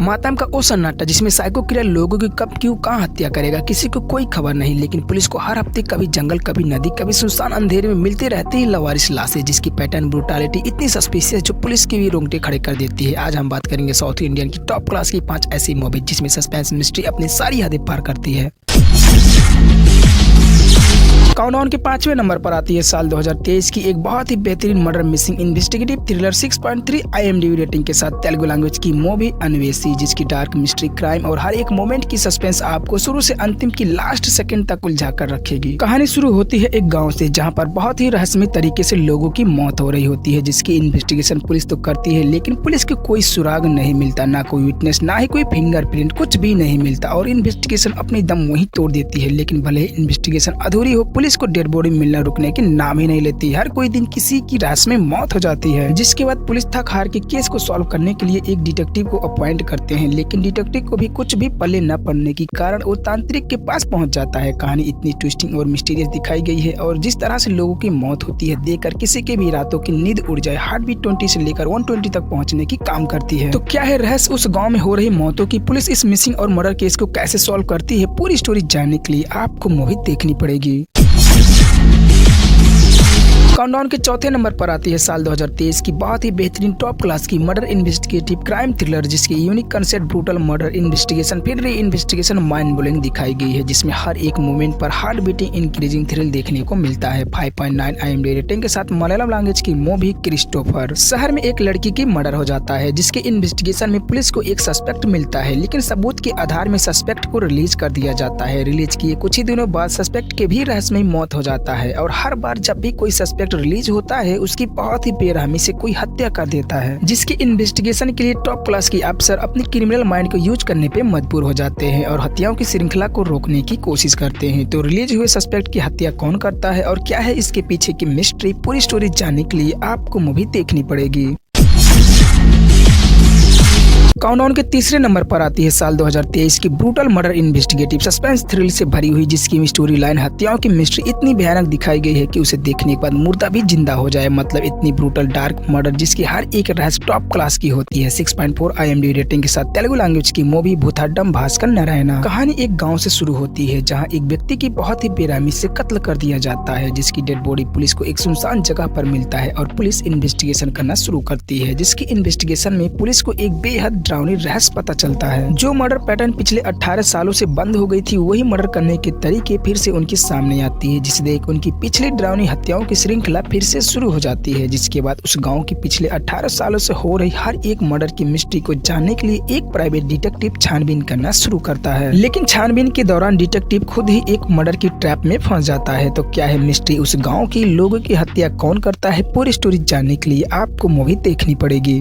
मातम का वो सन्नाटा जिसमें साइको किलर लोगों की कब क्यों कहाँ हत्या करेगा किसी को कोई खबर नहीं, लेकिन पुलिस को हर हफ्ते कभी जंगल कभी नदी कभी सुनसान अंधेरे में मिलते रहते हैं लवारिस लाशें, जिसकी पैटर्न ब्रूटालिटी इतनी सस्पिशियस जो पुलिस के भी रोंगटे खड़े कर देती है। आज हम बात करेंगे साउथ इंडियन की टॉप क्लास की 5 ऐसी मूवी जिसमें सस्पेंस मिस्ट्री अपनी सारी हदें पार करती है। काउंटडाउन के 5वें नंबर पर आती है साल 2023 की एक बहुत ही बेहतरीन murder missing investigative thriller 6.3 IMDb rating के साथ तेलुगु लैंग्वेज की मूवी अन्वेषी, जिसकी डार्क मिस्ट्री क्राइम और हर एक मोमेंट की सस्पेंस आपको शुरू से अंतिम की लास्ट सेकंड तक उलझा कर रखेगी। कहानी शुरू होती है एक गाँव से जहाँ पर बहुत ही रहस्यमय तरीके से लोगों की मौत हो रही होती है, जिसकी इन्वेस्टिगेशन पुलिस तो करती है लेकिन पुलिस को कोई सुराग नहीं मिलता, ना कोई विटनेस ना ही कोई फिंगरप्रिंट, कुछ भी नहीं मिलता और इन्वेस्टिगेशन अपनी दम वहीं तोड़ देती है। लेकिन भले ही इन्वेस्टिगेशन अधूरी हो, पुलिस को डेड बॉडी मिलना रुकने के नाम ही नहीं लेती। हर कोई दिन किसी की रहस्यमय मौत हो जाती है, जिसके बाद पुलिस थक हार के केस को सॉल्व करने के लिए एक डिटेक्टिव को अपॉइंट करते हैं, लेकिन डिटेक्टिव को भी कुछ भी पल्ले न पड़ने के कारण वो तांत्रिक के पास पहुंच जाता है। कहानी इतनी ट्विस्टिंग और मिस्टीरियस दिखाई गई है और जिस तरह से लोगों की मौत होती है देखकर किसी के भी रातों की नींद उड़ जाए। हार्ट बीट 20 से लेकर 120 तक पहुंचने की काम करती है। तो क्या है रहस्य उस गाँव में हो रही मौतों की, पुलिस इस मिसिंग और मर्डर केस को कैसे सॉल्व करती है, पूरी स्टोरी जानने के लिए आपको मूवी देखनी पड़ेगी। काउंटडाउन के चौथे नंबर पर आती है साल 2023 की बहुत ही बेहतरीन टॉप क्लास की मर्डर इन्वेस्टिगेटिव क्राइम थ्रिलर, जिसकी unique concept brutal murder investigation फिर री इन्वेस्टिगेशन माइंड ब्लोइंग दिखाई गई है, जिसमें हर एक मूवमेंट पर हार्ट बीटिंग इंक्रीजिंग थ्रिल देखने को मिलता है। 5.9 IMDb रेटिंग के साथ मलयालम लैंग्वेज की मूवी क्रिस्टोफर। शहर में एक लड़की की मर्डर हो जाता है, जिसके इन्वेस्टिगेशन में पुलिस को एक सस्पेक्ट मिलता है, लेकिन सबूत के आधार में सस्पेक्ट को रिलीज कर दिया जाता है। रिलीज किए कुछ ही दिनों बाद सस्पेक्ट के भी रहस्यमय मौत हो जाता है और हर बार जब भी कोई सस्पेक्ट रिलीज होता है उसकी बहुत ही बेरहमी से कोई हत्या कर देता है, जिसकी इन्वेस्टिगेशन के लिए टॉप क्लास की अफसर अपनी क्रिमिनल माइंड को यूज करने पे मजबूर हो जाते हैं और हत्याओं की श्रृंखला को रोकने की कोशिश करते हैं। तो रिलीज हुए सस्पेक्ट की हत्या कौन करता है और क्या है इसके पीछे की मिस्ट्री, पूरी स्टोरी जानने के लिए आपको मूवी देखनी पड़ेगी। काउंटडाउन के तीसरे नंबर पर आती है साल 2023 की brutal murder investigative suspense thrill से भरी हुई, जिसकी स्टोरी लाइन हत्याओं की मिस्ट्री इतनी भयानक दिखाई गई है कि उसे देखने के बाद मुर्दा भी जिंदा हो जाए। मतलब इतनी ब्रूटल डार्क मर्डर जिसकी हर एक रहस्य टॉप क्लास की होती है। 6.4 IMDb रेटिंग के साथ तेलुगु लैंग्वेज की मूवी भूताडम भास्कर नारायणा। कहानी एक गाँव से शुरू होती है जहाँ एक व्यक्ति की बहुत ही बेरहमी से कत्ल कर दिया जाता है, जिसकी डेड बॉडी पुलिस को एक सुनसान जगह पर मिलता है और पुलिस इन्वेस्टिगेशन करना शुरू करती है, जिसकी इन्वेस्टिगेशन में पुलिस को एक बेहद डरावनी रहस्य पता चलता है। जो मर्डर पैटर्न पिछले 18 सालों से बंद हो गई थी वही मर्डर करने के तरीके फिर से उनके सामने आती है, जिसे देख उनकी पिछली डरावनी हत्याओं की श्रृंखला फिर से शुरू हो जाती है। जिसके बाद उस गांव की पिछले 18 सालों से हो रही हर एक मर्डर की मिस्ट्री को जानने के लिए एक प्राइवेट डिटेक्टिव छानबीन करना शुरू करता है, लेकिन छानबीन के दौरान डिटेक्टिव खुद ही एक मर्डर की ट्रैप में फंस जाता है। तो क्या है मिस्ट्री, उस गाँव के लोगों की हत्या कौन करता है, पूरी स्टोरी जानने के लिए आपको मूवी देखनी पड़ेगी।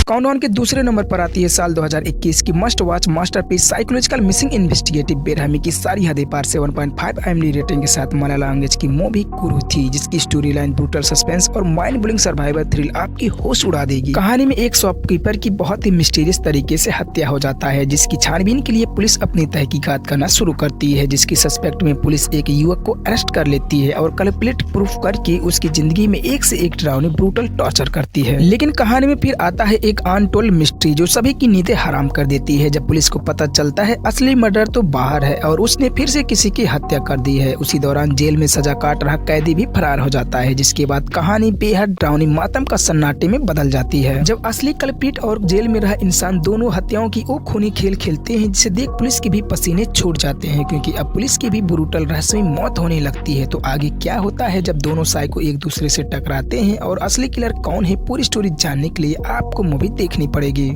काउंटडाउन के दूसरे नंबर पर आती है साल 2021 की must watch masterpiece psychological missing investigative बेरहमी की सारी हदें पार से 1.5 IMDb रेटिंग के साथ मलयालम लैंग्वेज की मूवी कुरु थी, जिसकी स्टोरी लाइन ब्रूटल सस्पेंस और माइंड ब्लोइंग सर्वाइवल थ्रिल आपकी होश उड़ा देगी। कहानी में एक शॉपकीपर की बहुत ही मिस्टीरियस तरीके से हत्या हो जाता है, जिसकी छानबीन के लिए पुलिस अपनी तहकीकात करना शुरू करती है, जिसकी सस्पेक्ट में पुलिस एक युवक को अरेस्ट कर लेती है और कल्प्रिट प्रूफ करके उसकी जिंदगी में एक से एक डरावनी ब्रूटल टॉर्चर करती है। लेकिन कहानी में फिर आता है एक अनटोल्ड मिस्ट्री जो सभी की नींदें हराम कर देती है, जब पुलिस को पता चलता है असली मर्डर तो बाहर है और उसने फिर से किसी की हत्या कर दी है। उसी दौरान जेल में सजा काट रहा कैदी भी फरार हो जाता है, जिसके बाद कहानी बेहद डरावनी मातम का सन्नाटे में बदल जाती है, जब असली कल्प्रिट और जेल में रहा इंसान दोनों हत्याओं की वो खूनी खेल खेलते हैं, जिसे देख पुलिस के भी पसीने छूट जाते हैं, क्योंकि अब पुलिस की भी ब्रूटल रहस्यमय मौत होने लगती है। तो आगे क्या होता है जब दोनों साइको एक दूसरे से टकराते हैं और असली किलर कौन है, पूरी स्टोरी जानने के लिए आपको मूवी देखनी पड़ेगी।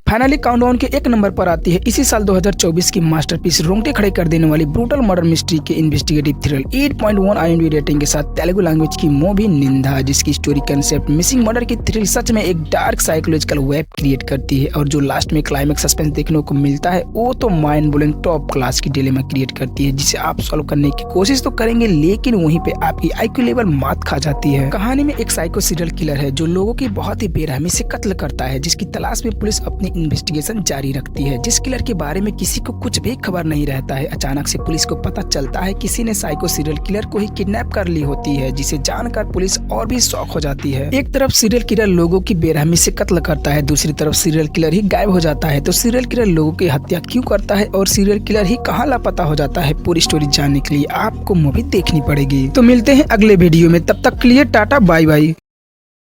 फाइनली काउंटडाउन के एक नंबर पर आती है इसी साल 2024 की मास्टरपीस रोंगटे खड़े कर देने वाली ब्रूटल मर्डर मिस्ट्री के इन्वेस्टिगेटिव थ्रिल 8.1 IMDb रेटिंग के साथ तेलुगु लैंग्वेज की मूवी निंदा, जिसकी स्टोरी कंसेप्ट मिसिंग मर्डर की थ्रिल सच में एक डार्क साइकोलॉजिकल वेब क्रिएट करती है और जो लास्ट में क्लाइमेक्स सस्पेंस देखने को मिलता है वो तो माइंड ब्लोइंग टॉप क्लास की डिलेमा क्रिएट करती है, जिसे आप सॉल्व करने की कोशिश तो करेंगे लेकिन वहीं पे आपकी IQ लेवल मात खा जाती है। कहानी में एक साइको सीरियल किलर है जो लोगों की बहुत ही बेरहमी से कत्ल करता है, जिसकी तलाश में पुलिस अपनी इन्वेस्टिगेशन जारी रखती है। जिस किलर के बारे में किसी को कुछ भी खबर नहीं रहता है, अचानक से पुलिस को पता चलता है किसी ने साइको सीरियल किलर को ही किडनैप कर ली होती है, जिसे जानकर पुलिस और भी शॉक हो जाती है। एक तरफ सीरियल किलर लोगों की बेरहमी से कत्ल करता है, दूसरी तरफ सीरियल किलर ही गायब हो जाता है। तो सीरियल किलर लोगों की हत्या क्यों करता है और सीरियल किलर ही कहाँ लापता हो जाता है, पूरी स्टोरी जानने के लिए आपको मूवी देखनी पड़ेगी। तो मिलते हैं अगले वीडियो में, तब तक के लिए टाटा बाय बाय।